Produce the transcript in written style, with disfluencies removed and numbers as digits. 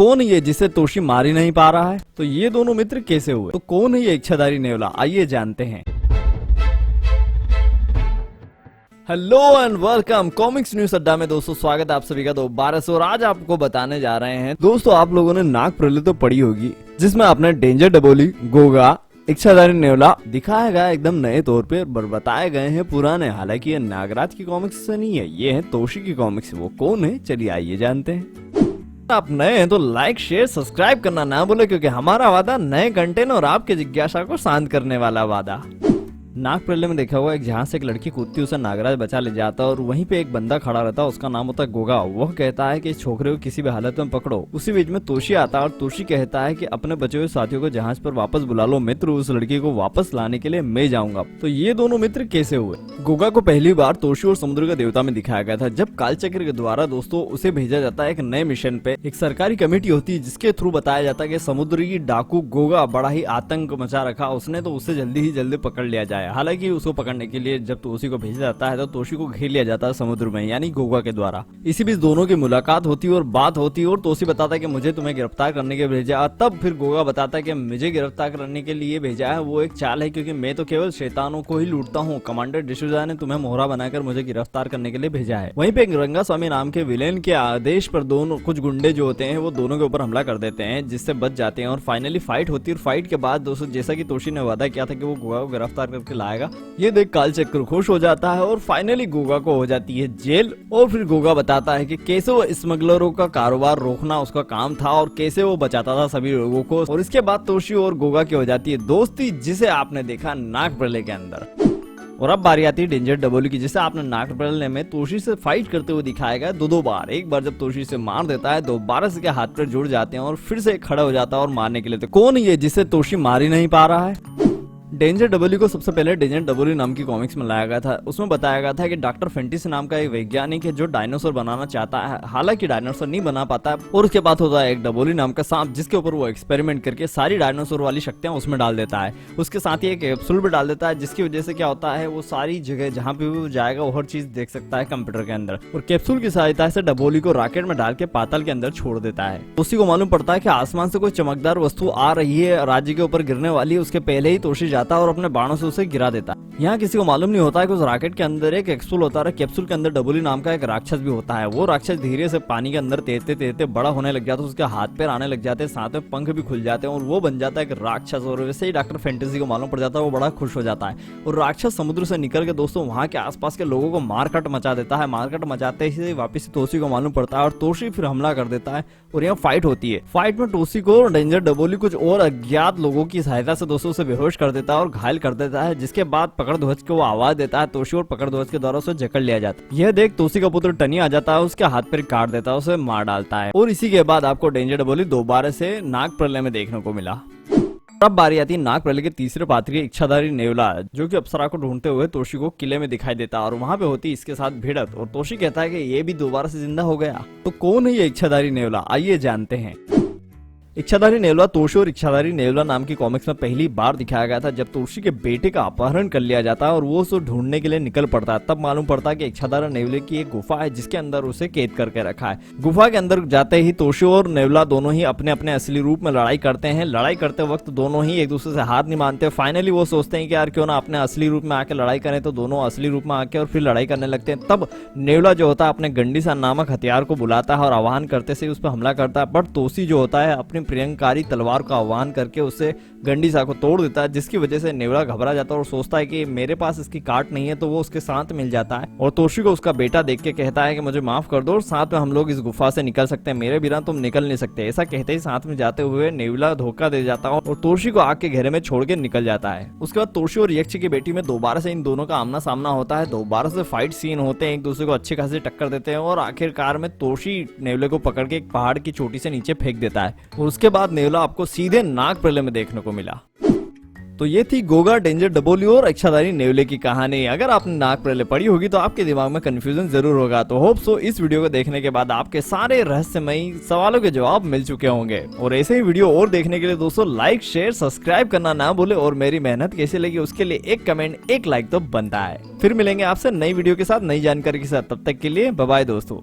कौन है ये जिसे तोशी मार ही नहीं पा रहा है? तो ये दोनों मित्र कैसे हुए? तो कौन है ये इच्छाधारी नेवला? आइए जानते हैं। Hello and welcome comics news अड्डा में दोस्तों, स्वागत है आप सभी का दोबारा से। और आज आपको बताने जा रहे हैं दोस्तों, आप लोगों ने नाग प्रलय तो पढ़ी होगी, जिसमें आपने डेंजर डबोली, गोगा, इच्छाधारी नेवला दिखाया गया एकदम नए तौर पे, बताए गए हैं पुराने। हालांकि ये नागराज की कॉमिक्स से नहीं है, ये है तोशी की कॉमिक्स। वो कौन है, चलिए आइए जानते हैं। आप नए हैं तो लाइक शेयर सब्सक्राइब करना ना भूले, क्योंकि हमारा वादा नए कंटेंट और आपके जिज्ञासा को शांत करने वाला वादा। नाग प्रलय में देखा हुआ एक जहां से एक लड़की कूदती उसे नागराज बचा ले जाता है और वहीं पे एक बंदा खड़ा रहता है, उसका नाम होता है गोगा। वह कहता है कि इस छोकरे को किसी भी हालत में पकड़ो। उसी बीच में तोशी आता है और तोशी कहता है कि अपने बचे हुए साथियों को जहाज पर वापस बुला लो मित्र, उस लड़की को वापस लाने के लिए मैं जाऊंगा। तो ये दोनों मित्र कैसे हुए? गोगा को पहली बार तोशी और समुद्र का देवता में दिखाया गया था, जब कालचक्र के द्वारा दोस्तों उसे भेजा जाता है एक नए मिशन पे। एक सरकारी कमेटी होती है जिसके थ्रू बताया जाता है कि समुद्र की डाकू गोगा बड़ा ही आतंक मचा रखा उसने, तो उसे जल्दी ही जल्दी पकड़ लिया जाए। हालांकि उसको पकड़ने के लिए जब तोशी को भेजा जाता है तो तोशी को घेर लिया जाता है समुद्र में, यानी गोगा के द्वारा। इसी बीच दोनों की मुलाकात होती है और बात होती है और तोशी बताता है कि मुझे तुम्हें गिरफ्तार करने के लिए भेजा। तब फिर गोगा बताता है कि मुझे गिरफ्तार करने के लिए भेजा है वो एक चाल है, क्योंकि मैं तो केवल शैतानों को ही लूटता हूँ। कमांडर डिसूजा ने तुम्हें मोहरा बनाकर मुझे गिरफ्तार करने के लिए भेजा है। वहीं पे रंगास्वामी नाम के विलेन के आदेश पर दोनों कुछ गुंडे जो होते हैं वो दोनों के ऊपर हमला कर देते हैं, जिससे बच जाते हैं। और फाइनली फाइट होती है और फाइट के बाद दोस्तों जैसा कि तोशी ने वादा किया था कि वो गोगा को गिरफ्तार करके लाएगा, ये देख कालचक्र खुश हो जाता है और फाइनली गोगा को हो जाती है जेल। और फिर गोगा बताता है कि कैसे वो स्मगलरों का कारोबार रोकना उसका काम था और कैसे वो बचाता था सभी लोगों को। और इसके बाद तोशी और गोगा की हो जाती है दोस्ती, जिसे आपने देखा नाग प्रलय के अंदर। और अब बारी आती है डेंजर डबोली की, जिसे आपने नाग प्रलय में तोशी से फाइट करते हुए दिखाया गया दो बार। एक बार जब तोशी से मार देता है, दोबारा से हाथ पैर जुड़ जाते हैं और फिर से खड़ा हो जाता है और मारने के लिए। तो कौन है ये जिसे तोशी मार ही नहीं पा रहा है? डेंजर डबोली को सबसे पहले डेंजर डबोली नाम की कॉमिक्स में लाया गया था। उसमें बताया गया था कि डॉक्टर फेंटिस नाम का एक वैज्ञानिक है जो डायनासोर बनाना चाहता है। हालांकि डायनासोर नहीं बना पाता है। और उसके बाद होता है एक डबोली नाम का सांप, जिसके ऊपर वो एक्सपेरिमेंट करके सारी डायनासोर वाली शक्तियां उसमें डाल देता है। उसके साथ ही एक कैप्सूल भी डाल देता है, जिसकी वजह से क्या होता है वो सारी जगह जहां पे वो जाएगा वो हर चीज देख सकता है कंप्यूटर के अंदर। और कैप्सूल की सहायता से डबोली को रॉकेट में डाल के पाताल के अंदर छोड़ देता है। उसी को मालूम पड़ता है कि आसमान से कोई चमकदार वस्तु आ रही है, राज्य के ऊपर गिरने वाली है। उसके पहले ही तोशी जाता है और अपने बाणों से उसे गिरा देता है। यहाँ किसी को मालूम नहीं होता है कि उस रॉकेट के अंदर एक कैप्सूल होता है। कैप्सूल के अंदर डबोली नाम का एक राक्षस भी होता है। वो राक्षस धीरे से पानी के अंदर तैरते तैरते बड़ा होने लग जाता है, उसके हाथ पैर आने लग जाते हैं, साथ में पंख भी खुल जाते हैं और वो बन जाता है एक राक्षस। और वैसे ही डॉक्टर फैंटेसी को मालूम पड़ जाता है, वो बड़ा खुश हो जाता है और राक्षस समुद्र से निकल के दोस्तों वहाँ के आसपास के लोगों को मारकाट मचा देता है। मारकाट मचाते ही वापिस तोशी को मालूम पड़ता है और तोशी फिर हमला कर देता है और यहाँ फाइट होती है। फाइट में तोशी को डेंजर डबोली कुछ और अज्ञात लोगों की सहायता से दोस्तों उसे बेहोश कर देता है और घायल कर देता है, जिसके बाद पकड़ ध्वज को वो आवाज देता है तोशी और पकड़ ध्वज के द्वारा उसे जकड़ लिया जाता है। यह देख तोशी का पुत्र टनी आ जाता है, उसके हाथ पैर काट देता है, उसे मार डालता है। और इसी के बाद आपको डेंजर डबोली दोबारा से नाग प्रलय में देखने को मिला। अब बारी आती है नाग प्रलय के तीसरे पात्र की इच्छाधारी नेवला, जो कि अप्सरा को ढूंढते हुए तोशी को किले में दिखाई देता है और वहां पे होती इसके साथ भिड़त। और तोशी कहता है कि ये भी दोबारा से जिंदा हो गया। तो कौन है ये इच्छाधारी नेवला, आइए जानते हैं। इच्छाधारी नेवला तोशी और इच्छाधारी नेवला नाम की कॉमिक्स में पहली बार दिखाया गया था, जब तोशी के बेटे का अपहरण कर लिया जाता है और वो उसे ढूंढने के लिए निकल पड़ता है। तब मालूम पड़ता है कि इच्छाधारी नेवले की एक गुफा है जिसके अंदर उसे कैद करके रखा है। गुफा के अंदर जाते ही तोशी और नेवला दोनों ही अपने अपने असली रूप में लड़ाई करते हैं। लड़ाई करते वक्त दोनों ही एक दूसरे से हाथ नहीं मानते। फाइनली वो सोचते हैं कि यार क्यों ना अपने असली रूप में आके लड़ाई करें, तो दोनों असली रूप में आके और फिर लड़ाई करने लगते हैं। तब नेवला जो होता है अपने गंडीसा नामक हथियार को बुलाता है और आह्वान करते से उस पर हमला करता है। बट तोशी जो होता है अपनी प्रियंकारी तलवार का आह्वान करके उसे गंडीसा को तोड़ देता है, जिसकी वजह से नेवला घबरा जाता है और सोचता है कि मेरे पास इसकी काट नहीं है, तो वो उसके साथ मिल जाता है। और तोशी को उसका बेटा देख के कहता है कि मुझे माफ कर दो और साथ में हम लोग इस गुफा से निकल सकते हैं, मेरे बिना तुम निकल नहीं सकते। ऐसा कहते ही साथ में जाते हुए नेवला धोखा दे जाता है और तोशी को आग के घेरे में छोड़ के निकल जाता है। उसके बाद तोशी और यक्ष की बेटी में दोबारा से इन दोनों का आमना सामना होता है। दोबारा से फाइट सीन होते हैं, एक दूसरे को अच्छी खासी टक्कर देते हैं और आखिरकार में तोशी नेवले को पकड़ के एक पहाड़ की चोटी से नीचे फेंक देता है। और उसके बाद नेवला आपको सीधे नाग प्रलय में देखने को मिला। तो ये थी गोगा, डेंजर डबोली और इच्छाधारी नेवले की कहानी। अगर आपने नाग प्रलय पढ़ी होगी तो आपके दिमाग में कंफ्यूजन जरूर होगा। तो होप सो इस वीडियो को देखने के बाद आपके सारे रहस्यमयी सवालों के जवाब मिल चुके होंगे। और ऐसे ही वीडियो और देखने के लिए दोस्तों लाइक शेयर सब्सक्राइब करना ना भूले। और मेरी मेहनत कैसे लगी उसके लिए एक कमेंट एक लाइक तो बनता है। फिर मिलेंगे आपसे नई वीडियो के साथ, नई जानकारी के साथ। तब तक के लिए बाय बाय दोस्तों।